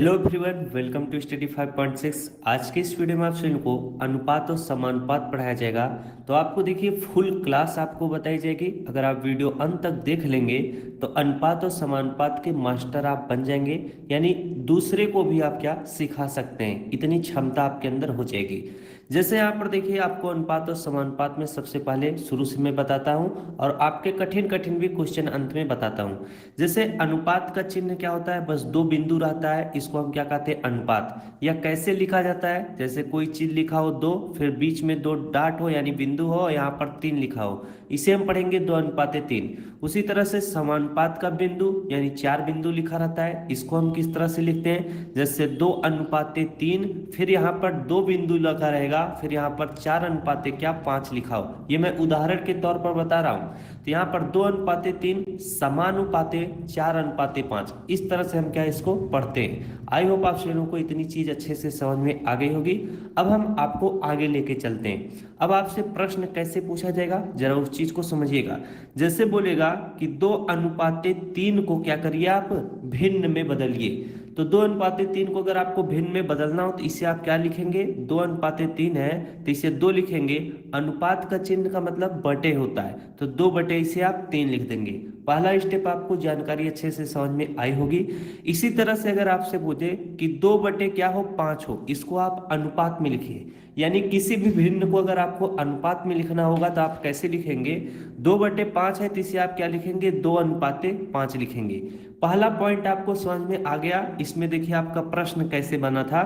Hello everyone, welcome to study 5.6। आज के इस वीडियो में आप सभी को अनुपात और समानुपात पढ़ाया जाएगा। तो आपको देखिए फुल क्लास आपको बताई जाएगी। अगर आप वीडियो अंत तक देख लेंगे तो अनुपात और समानुपात के मास्टर आप बन जाएंगे, यानी दूसरे को भी आप क्या सिखा सकते हैं, इतनी क्षमता आपके अंदर हो जाएगी। जैसे यहाँ पर देखिए आपको अनुपात और समानुपात में सबसे पहले शुरू से मैं बताता हूँ और आपके कठिन कठिन भी क्वेश्चन अंत में बताता हूँ। जैसे अनुपात का चिन्ह क्या होता है, बस दो बिंदु रहता है, इसको हम क्या कहते हैं, अनुपात। या कैसे लिखा जाता है, जैसे कोई चीज लिखा हो दो, फिर बीच में दो डाट हो यानी बिंदु हो, यहाँ पर तीन लिखा हो, इसे हम पढ़ेंगे 2:3। उसी तरह से समानुपात का बिंदु यानी चार बिंदु लिखा रहता है, इसको हम किस तरह से लिखते हैं, जैसे 2:3, फिर यहाँ पर दो बिंदु लिखा रहेगा, फिर यहाँ पर 4:5 लिखा हो। ये मैं उदाहरण के तौर पर बता रहा हूँ। तो यहाँ पर 2:3 समानुपाते 4:5, इस तरह से हम क्या इसको पढ़ते हैं। आई होप आप सभी लोगों को इतनी चीज अच्छे से समझ में आ गई होगी। अब हम आपको आगे लेके चलते हैं। अब आपसे प्रश्न कैसे पूछा जाएगा, जरा उस चीज को समझिएगा। जैसे बोलेगा कि 2:3 को क्या करिए, आप भिन्न में बदलिए। तो 2:3 को अगर आपको भिन्न में बदलना हो तो इसे आप क्या लिखेंगे, 2:3 है तो इसे 2 लिखेंगे। अनुपात का चिन्ह का मतलब बटे होता है, तो 2 इसे आप 3 लिख देंगे। पहला स्टेप आपको जानकारी अच्छे से समझ में आई होगी। इसी तरह से अगर आपसे पूछे कि 2/5 हो, इसको आप अनुपात में लिखिए। यानी किसी भी भिन्न को अगर आपको अनुपात में लिखना होगा तो आप कैसे लिखेंगे, 2/5 है तो इसे आप क्या लिखेंगे, 2:5 लिखेंगे। पहला पॉइंट आपको समझ में आ गया। इसमें देखिए आपका प्रश्न कैसे बना था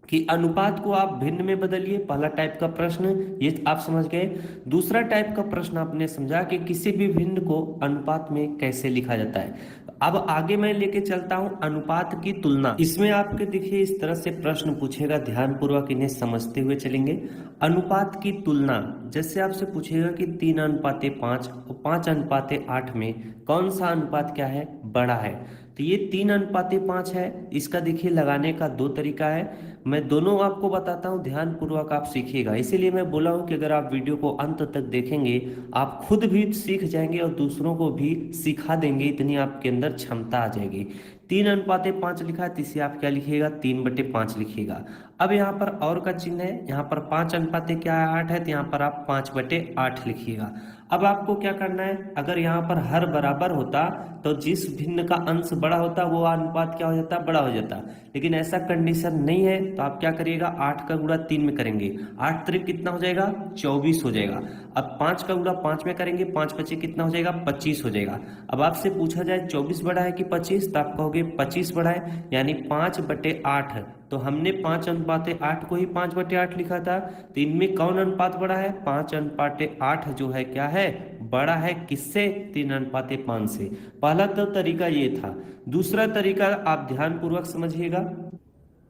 कि अनुपात को आप भिन्न में बदलिए, पहला टाइप का प्रश्न ये आप समझ गए। दूसरा टाइप का प्रश्न आपने समझा कि किसी भी भिन्न को अनुपात में कैसे लिखा जाता है। अब आगे मैं लेके चलता हूं अनुपात की तुलना। इसमें आपके देखिए इस तरह से प्रश्न पूछेगा, ध्यान पूर्वक इन्हें समझते हुए चलेंगे। अनुपात की तुलना, जैसे आपसे पूछेगा कि 3:5 और 5:8 में कौन सा अनुपात क्या है, बड़ा है। तो ये 3:5 है। इसका देखिए लगाने का दो तरीका है, मैं दोनों आपको बताता हूं, ध्यान पूर्वक आप सीखिएगा। इसीलिए मैं बोला हूं कि अगर आप वीडियो को अंत तक देखेंगे आप खुद भी सीख जाएंगे और दूसरों को भी सिखा देंगे, इतनी आपके अंदर क्षमता आ जाएगी। 3:5 लिखा है तो इसे आप क्या लिखिएगा, 3/5 लिखिएगा। अब यहाँ पर और का चिन्ह है, यहाँ पर 5:8 है तो यहाँ पर आप 5/8 लिखिएगा। अब आपको क्या करना है, अगर यहाँ पर हर बराबर होता तो जिस भिन्न का अंश बड़ा होता वो अनुपात क्या हो जाता, बड़ा हो जाता। लेकिन ऐसा कंडीशन नहीं है, तो आप क्या करिएगा, 8 का गुणा 3 में करेंगे, 8 त्रिक कितना हो जाएगा, 24 हो जाएगा। अब 5 का गुणा 5 में करेंगे, 5 पचे कितना हो जाएगा, 25 हो जाएगा। अब आपसे पूछा जाए 24 बड़ा है कि 25, तो आप कहोगे 25 बड़ा है, यानी 5/8। तो हमने 5:8 को ही 5/8 लिखा था। तो इनमें कौन अनुपात बड़ा है, 5:8 जो है क्या है, बड़ा है किससे, 3:5 से। पहला तो तरीका ये था। दूसरा तरीका आप ध्यान पूर्वक समझिएगा।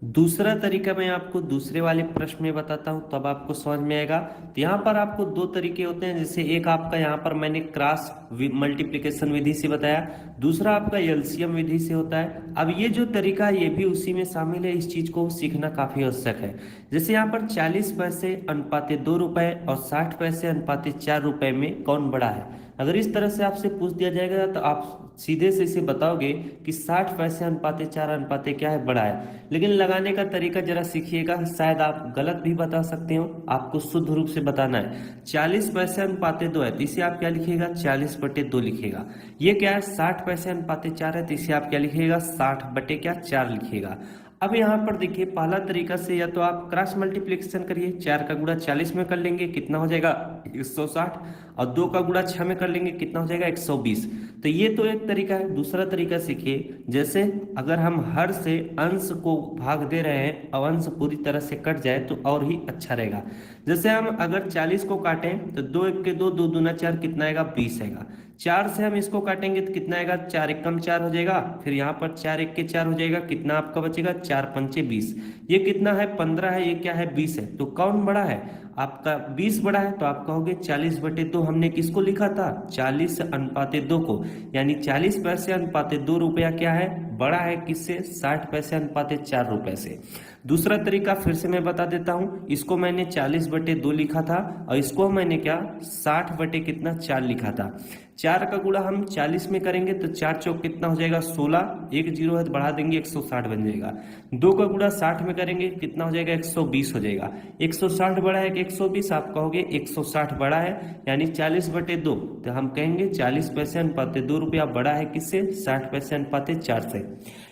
दूसरा तरीका मैं आपको दूसरे वाले प्रश्न में बताता हूं, तब आपको समझ में आएगा। तो यहाँ पर आपको दो तरीके होते हैं, जैसे एक आपका यहाँ पर मैंने क्रॉस मल्टीप्लिकेशन विधि से बताया, दूसरा आपका एलसीएम विधि से होता है। अब ये जो तरीका है ये भी उसी में शामिल है, इस चीज को सीखना काफी आवश्यक है। जैसे यहाँ पर 40 पैसे अनुपाते 2 रुपए और 60 पैसे अनुपाते 4 रुपए में कौन बड़ा है। अगर इस तरह से आपसे पूछ दिया जाएगा तो आप सीधे से इसे बताओगे कि 60 पैसे अनुपाते 4 अनुपाते क्या है, बड़ा है। लेकिन लगाने का तरीका जरा सीखिएगा, शायद आप गलत भी बता सकते हो, आपको शुद्ध रूप से बताना है। 40 पैसे अनुपाते 2 है तो इसे आप क्या लिखिएगा, 40/2 लिखिएगा। ये क्या है, 60 पैसे अनुपाते 4 है तो इसे आप क्या लिखिएगा, 60/4 लिखिएगा। अब यहाँ पर देखिए पहला तरीका से या तो आप क्रॉस मल्टीप्लिकेशन करिए, 4 का गुणा 40 में कर लेंगे, कितना हो जाएगा, 160, और 2 का गुणा 6 में कर लेंगे, कितना हो जाएगा, 120। तो ये तो एक तरीका है। दूसरा तरीका सीखिए, जैसे अगर हम हर से अंश को भाग दे रहे हैं और अंश पूरी तरह से कट जाए तो और ही अच्छा रहेगा। जैसे हम अगर 40 को काटें तो 2 1 के 2, 2 दूना 4, कितना आएगा, 20 आएगा। 4 से हम इसको काटेंगे तो कितना आएगा, 4 1 कम 4 हो जाएगा, फिर यहाँ पर 4 1 के 4 हो जाएगा, कितना आपका बचेगा, 4 पंचे 20। ये कितना है, 15 है, ये क्या है, 20 है। तो कौन बड़ा है, आपका 20 बड़ा है। तो आप कहोगे 40/2 हमने किसको लिखा था, 40:2 को, यानी 40 पैसे अनुपाते 2 रुपया क्या है, बड़ा है किससे, 60 पैसे अनुपाते 4 रुपए से। दूसरा तरीका फिर से मैं बता देता हूं, इसको मैंने 40/2 लिखा था और इसको मैंने क्या, 60 बटे कितना 4 लिखा था। 4 का गुणा हम 40 में करेंगे तो 4 चौक कितना हो जाएगा 16, एक जीरो है तो बढ़ा देंगे 160 बन जाएगा। 2 का गुणा 60 में करेंगे कितना हो जाएगा 120 हो जाएगा। 160 बड़ा है कि 120, आप कहोगे 160 बड़ा है यानी 40/2, तो हम कहेंगे 40 पैसे अनुपाते 2 रुपया बड़ा है किससे, 60 पैसे अनुपाते 4 से।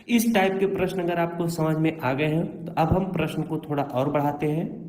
इस टाइप के प्रश्न अगर आपको समझ में आ गए हैं तो अब हम प्रश्न को थोड़ा और बढ़ाते हैं।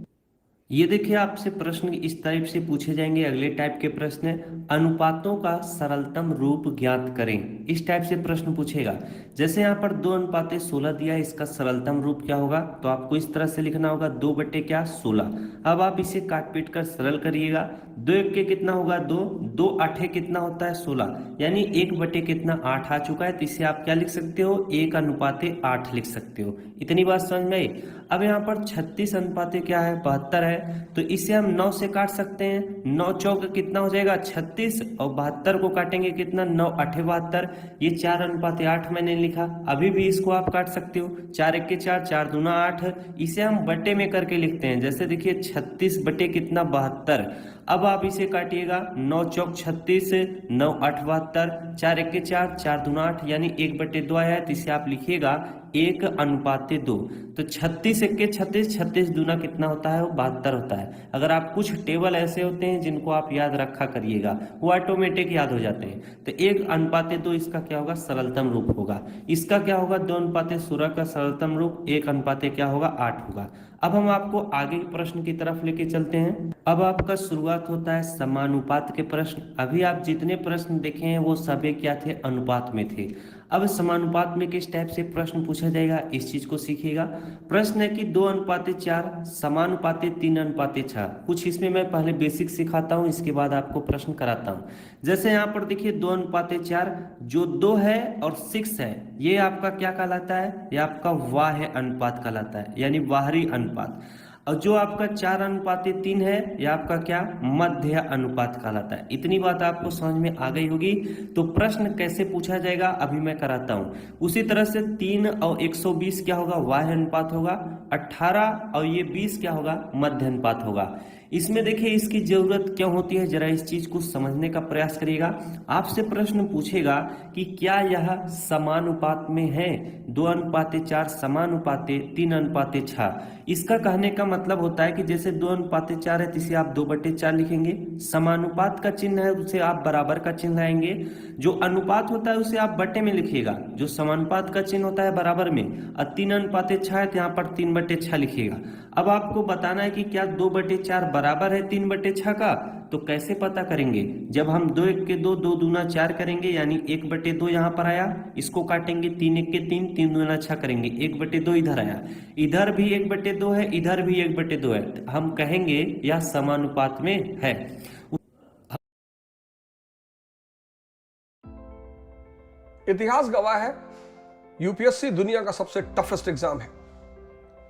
ये देखिए आपसे प्रश्न इस टाइप से पूछे जाएंगे। अगले टाइप के प्रश्न है अनुपातों का सरलतम रूप ज्ञात करें। इस टाइप से प्रश्न पूछेगा। जैसे यहाँ पर 2:16 दिया है, इसका सरलतम रूप क्या होगा, तो आपको इस तरह से लिखना होगा 2/16। अब आप इसे काट पीट कर सरल करिएगा। 2 एक कितना होगा 2, 2 8 कितना होता है 16, यानी 1/8 आ चुका है। तो इसे आप क्या लिख सकते हो 1:8 लिख सकते हो। इतनी बात समझ में आई। अब यहाँ पर 36 अनुपाते क्या है 72 है, तो इसे हम 9 से काट सकते हैं। 9 चौक कितना हो जाएगा 36 और 72 को काटेंगे कितना 9 8 72, ये 4:8 मैंने लिखा। अभी भी इसको आप काट सकते हो, 4 1 4, 4 दूना 8। इसे हम बटे में करके लिखते हैं। जैसे देखिए 36 बटे कितना 72। अब आप इसे काटिएगा 9 चौक 36, 9 8 72, 4 1 4, 4 दूना 8, यानी 1/2 आया है। तो इसे आप लिखिएगा 1:2। तो 36 1 36, 36 दूना कितना होता है वो 72 होता है। अगर आप कुछ टेबल ऐसे होते हैं जिनको आप याद रखा करिएगा, वो ऑटोमेटिक याद हो जाते हैं। तो 1:2 इसका क्या होगा सरलतम रूप होगा। इसका क्या होगा 2:16 का सरलतम रूप 1 क्या होगा 8 होगा। अब हम आपको आगे के प्रश्न की तरफ लेके चलते हैं। अब आपका शुरुआत होता है समानुपात के प्रश्न। अभी आप जितने प्रश्न देखे हैं वो सभी क्या थे अनुपात में थे। अब समानुपात में किस टाइप से प्रश्न पूछा जाएगा इस चीज को सीखिएगा। प्रश्न है कि 2:4 समानुपाते 3:6। कुछ इसमें मैं पहले बेसिक सिखाता हूं, इसके बाद आपको प्रश्न कराता हूं। जैसे यहाँ पर देखिए 2:4, जो 2 है और 6 है, ये आपका क्या कहलाता है, ये आपका बाह्य अनुपात कहलाता है, यानी बाहरी अनुपात। और जो आपका 4:3 है, यह आपका क्या मध्य अनुपात कहलाता है। इतनी बात आपको समझ में आ गई होगी। तो प्रश्न कैसे पूछा जाएगा अभी मैं कराता हूं। उसी तरह से 3 और 120 क्या होगा बाह्य अनुपात होगा, 18 और ये 20 क्या होगा मध्य अनुपात होगा। इसमें देखिए इसकी जरूरत क्यों होती है, जरा इस चीज को समझने का प्रयास करिएगा। आपसे प्रश्न पूछेगा कि क्या यह समानुपात में है, 2:4 समानुपाते 3:6। इसका कहने का मतलब होता है कि जैसे 2:4 है तो इसे आप 2/4 लिखेंगे। समानुपात का चिन्ह है उसे आप बराबर का चिन्ह लाएंगे। जो अनुपात होता है उसे आप बटे में लिखिएगा, जो समानुपात का चिन्ह होता है बराबर में। और 3:6 है तो यहाँ पर 3/6 लिखिएगा। अब आपको बताना है कि क्या 2/4 बराबर है 3/6 का, तो कैसे पता करेंगे। जब हम 2 1 2, 2 दूना 4 करेंगे, यानी 1/2 यहाँ पर आया, इसको काटेंगे 3 1 3, 3 दूना 6 करेंगे, 1/2 इधर आया, इधर भी 1/2 है, इधर भी 1/2 है। हम कहेंगे यह समानुपात में है। इतिहास गवाह है यूपीएससी दुनिया का सबसे टफेस्ट एग्जाम है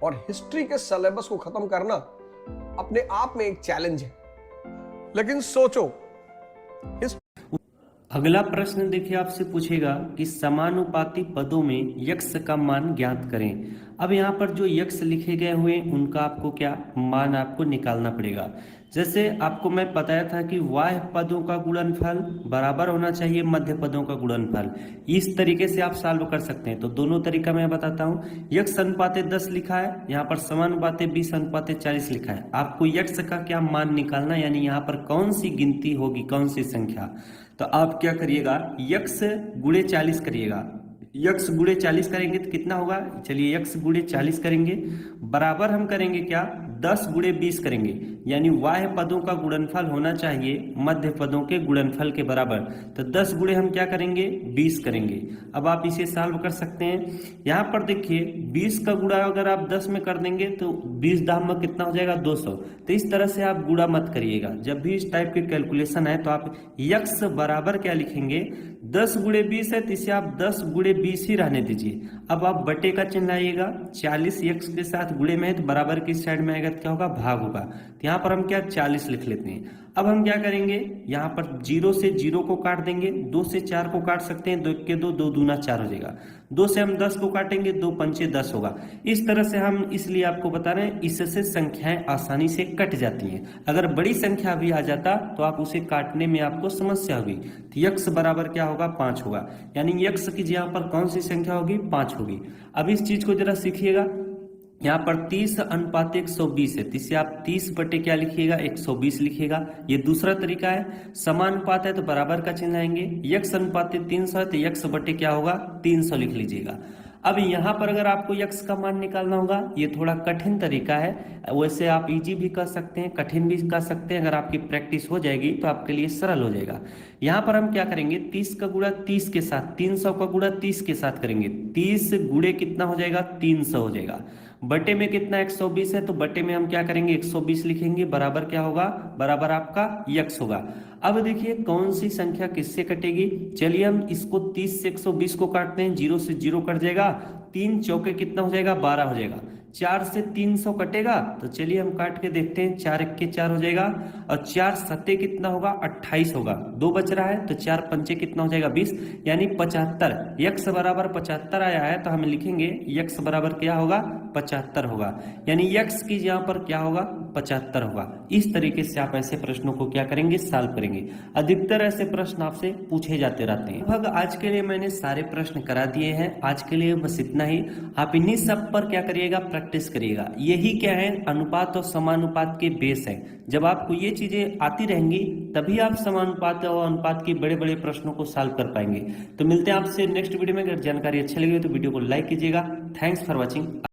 और हिस्ट्री के सिलेबस को खत्म करना अपने आप में एक चैलेंज है। लेकिन सोचो अगला प्रश्न देखिए आपसे पूछेगा कि समानुपाती पदों में यक्स का मान ज्ञात करें। अब यहाँ पर जो यक्स लिखे गए हुए उनका आपको क्या मान आपको निकालना पड़ेगा। जैसे आपको मैं बताया था कि बाह्य पदों का गुणनफल बराबर होना चाहिए मध्य पदों का गुणनफल। इस तरीके से आप सॉल्व कर सकते हैं। तो दोनों तरीका मैं बताता हूँ। यक्स अनुपाते 10 लिखा है, यहाँ पर समानुपाते 20:40 लिखा है। आपको यक्स का क्या मान निकालना, यानी यहाँ पर कौन सी गिनती होगी, कौन सी संख्या। तो आप क्या करिएगा यक्स गुणे 40 करिएगा। यक्स गुणे 40 करेंगे तो कितना होगा, चलिए यक्स गुणे 40 करेंगे बराबर हम करेंगे क्या 10 गुणे 20 करेंगे, यानी बाह्य पदों का गुणनफल होना चाहिए मध्य पदों के गुणनफल के बराबर। तो 10 गुणे हम क्या करेंगे 20 करेंगे। अब आप इसे सॉल्व कर सकते हैं। यहाँ पर देखिए 20 का गुणा अगर आप 10 में कर देंगे तो 20 दाम में कितना हो जाएगा 200। तो इस तरह से आप गुणा मत करिएगा। जब भी इस टाइप की कैलकुलेशन है तो आप यक्स बराबर क्या लिखेंगे 10 गुणे 20 है तो इसे आप 10 गुणे 20 ही रहने दीजिए। अब आप बटे का चिन्ह लाइएगा, 40 यक्स के साथ गुणे में है तो बराबर किस साइड में आएगा जाएगा तो क्या होगा, भाग होगा। तो यहाँ पर हम क्या 40 लिख लेते हैं। अब हम क्या करेंगे, यहाँ पर 0 से 0 को काट देंगे, 2 से 4 को काट सकते हैं, 2 1 के 2, 2 दूना 4 हो जाएगा। 2 से हम 10 को काटेंगे, 2 पंचे 10 होगा। इस तरह से हम इसलिए आपको बता रहे हैं, इससे संख्याएं आसानी से कट जाती हैं। अगर बड़ी संख्या भी आ जाता तो आप उसे काटने में आपको समस्या होगी। तो यक्स बराबर क्या होगा, 5 होगा। यानी यक्स की यहाँ पर कौन सी संख्या होगी, 5 होगी। अब इस चीज को जरा सीखिएगा। यहाँ पर 30:120 है, तो इसे आप 30 बटे क्या लिखिएगा, 120 लिखिएगा। ये दूसरा तरीका है। समानुपात है तो बराबर का चिन्ह आएंगे। यक्स अनुपात 300 है तो यक्स बटे क्या होगा, 300 लिख लीजिएगा। अब यहाँ पर अगर आपको यक्स का मान निकालना होगा, ये थोड़ा कठिन तरीका है। वैसे आप इजी भी कर सकते हैं, कठिन भी कर सकते हैं। अगर आपकी प्रैक्टिस हो जाएगी तो आपके लिए सरल हो जाएगा। यहाँ पर हम क्या करेंगे, 30 का गुणा 30 के साथ, 300 का गुणा 30 के साथ करेंगे। 30 गुणे कितना हो जाएगा, 300 हो जाएगा। बटे में कितना 120 है, तो बटे में हम क्या करेंगे, 120 लिखेंगे। बराबर क्या होगा, बराबर आपका यक्स होगा। अब देखिए कौन सी संख्या किससे कटेगी। चलिए हम इसको 30 से 120 को काटते हैं। 0 से 0 कट जाएगा, 3 चौके कितना हो जाएगा, 12 हो जाएगा। 4 से 300 कटेगा, तो चलिए हम काट के देखते हैं। 4 1 के 4 हो जाएगा, और 4 सत्ते कितना होगा, 28 होगा। 2 बच रहा है, तो 4 पंचे कितना हो जाएगा, 20, यानी 75। यक्स बराबर 75 आया है, तो हम लिखेंगे यक्स बराबर क्या होगा, 75 होगा। यानी यक्स की यहाँ पर क्या होगा, 75 होगा। इस तरीके से आप ऐसे प्रश्नों को क्या करेंगे, सॉल्व करेंगे। अधिकतर ऐसे प्रश्न आपसे पूछे जाते रहते हैं। लगभग आज के लिए मैंने सारे प्रश्न करा दिए हैं। आज के लिए बस इतना ही। आप इन्हीं सब पर क्या करिएगा, प्रैक्टिस करिएगा। यही क्या है, अनुपात और समानुपात के बेस है। जब आपको ये चीजें आती रहेंगी तभी आप समानुपात और अनुपात के बड़े बड़े प्रश्नों को सॉल्व कर पाएंगे। तो मिलते हैं आपसे नेक्स्ट वीडियो में। अगर जानकारी अच्छी लगी तो वीडियो को लाइक कीजिएगा। Thanks for watching.